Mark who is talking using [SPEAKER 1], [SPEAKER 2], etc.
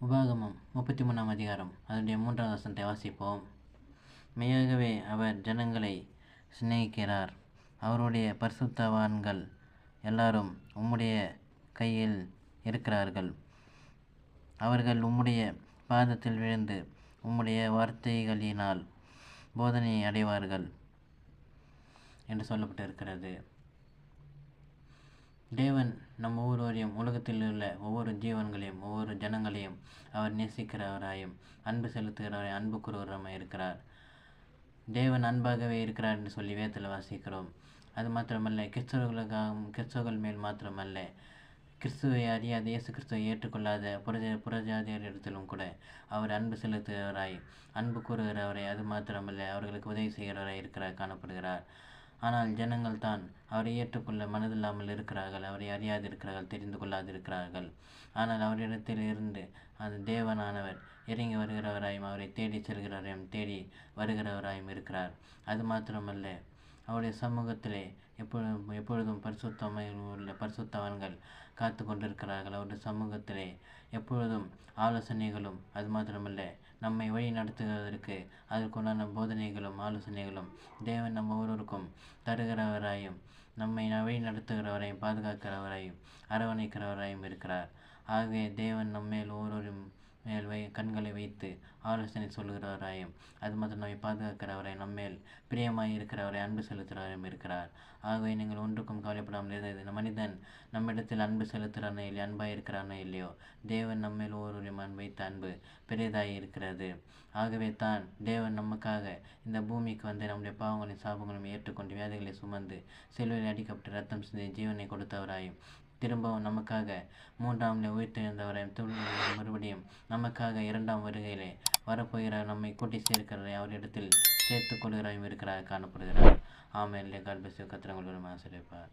[SPEAKER 1] உபாகமம் 33ஆம் அதிகாரம் அதனுடைய 3வது வசனத்தை வாசிப்போம். மெய்யாகவே அவர் ஜனங்களை சிநேகிக்கிறார். அவருடைய பரிசுத்தவான்கள் எல்லாரும் உம்முடைய கையில் இருக்கிறார்கள். அவர்கள் உம்முடைய பாதத்தில் விழுந்து உம்முடைய வார்த்தைகளினால் போதனை அடைவார்கள் என்று சொல்லப்பட்டிருக்கிறது. தேவன் நம் ஒவ்வொருவரையும், உலகத்தில் உள்ள ஒவ்வொரு ஜீவன்களையும், ஒவ்வொரு ஜனங்களையும் அவர் நேசிக்கிறவராயும் அன்பு செலுத்துகிறவரை அன்பு கூறுகிறவராய் இருக்கிறார். தேவன் அன்பாகவே இருக்கிறார் என்று சொல்லி வேதத்தில் வாசிக்கிறோம். அது மாத்திரமல்ல, கிறிஸ்தவர்கள் மேல் மாத்திரமல்ல, கிறிஸ்துவை அறியாத, இயேசு கிறிஸ்துவை ஏற்றுக்கொள்ளாத புறஜாதியரிடத்திலும் கூட அவர் அன்பு செலுத்துகிறவராய் அன்பு கூறுகிறவரை, அது மாத்திரமல்ல அவர்களுக்கு உதவி செய்கிறவராய் இருக்கிறார் காணப்படுகிறார். ஆனால் ஜனங்கள் தான் அவரை ஏற்றுக்கொள்ள மனதில்லாமல் இருக்கிறார்கள், அவரை அறியாதிருக்கிறார்கள், தெரிந்து கொள்ளாதிருக்கிறார்கள். ஆனால் அவரிடத்தில் இருந்து அந்த தேவனானவர் இறங்கி வருகிறவராயும் அவரை தேடி செல்கிறவரையும் தேடி வருகிறவராயும் இருக்கிறார். அது மாத்திரமல்ல, அவருடைய சமூகத்திலே எப்பொழுதும் உள்ள பரிசுத்தவான்கள் காத்து கொண்டிருக்கிறார்கள். அவருடைய சமூகத்திலே எப்பொழுதும் ஆலோசனைகளும், அது மாத்திரமல்ல நம்மை வழி நடத்துவதற்கு அதற்குண்டான போதனைகளும் ஆலோசனைகளும் தேவன் நம்ம ஒவ்வொருவருக்கும் தருகிறவராயும் நம்மை வழி நடத்துகிறவரையும் பாதுகாக்கிறவராயும் அரவணைக்கிறவராயும் இருக்கிறார். ஆகவே தேவன் நம்மேல் ஒவ்வொருவரும் மேல் கண்களை வைத்து ஆலோசனை சொல்கிறவராயும், அது மட்டும் நம்மை பாதுகாக்கிறவராய் நம்மேல் பிரியமாய் இருக்கிறவரை அன்பு செலுத்துகிறவரையும் இருக்கிறார். ஆகவே நீங்கள் ஒன்றுக்கும் கவலைப்படாமல் இருந்தது. மனிதன் நம்மிடத்தில் அன்பு செலுத்துகிறானோ இல்லையோ, அன்பாய் இருக்கிறானோ இல்லையோ, தேவன் நம்மேல் ஒவ்வொருவரையும் வைத்த அன்பு பெரிதாய் இருக்கிறது. ஆகவே தான் தேவன் நமக்காக இந்த பூமிக்கு வந்து நம்முடைய பாவங்களையும் சாபங்களையும் ஏற்றுக்கொண்டு வியாதிகளை சுமந்து சிலுவையில் அடிக்கப்பட்டு ரத்தம் சிந்தி ஜீவனை கொடுத்தவராயும் திரும்பவும் நமக்காக 3ஆம் நாள் உயிர்த்தெழுந்தவரையும் மறுபடியும் நமக்காக 2ஆம் வருகையிலே வரப்போகிறார், நம்மை கூட்டி சேர்க்கிறவரை அவரிடத்தில் சேர்த்துக் கொள்கிறாயும் இருக்கிறார் காணப்படுகிறார். ஆமென். God bless you. கர்த்தர் உங்களை ஆசீர்வதிப்பார்.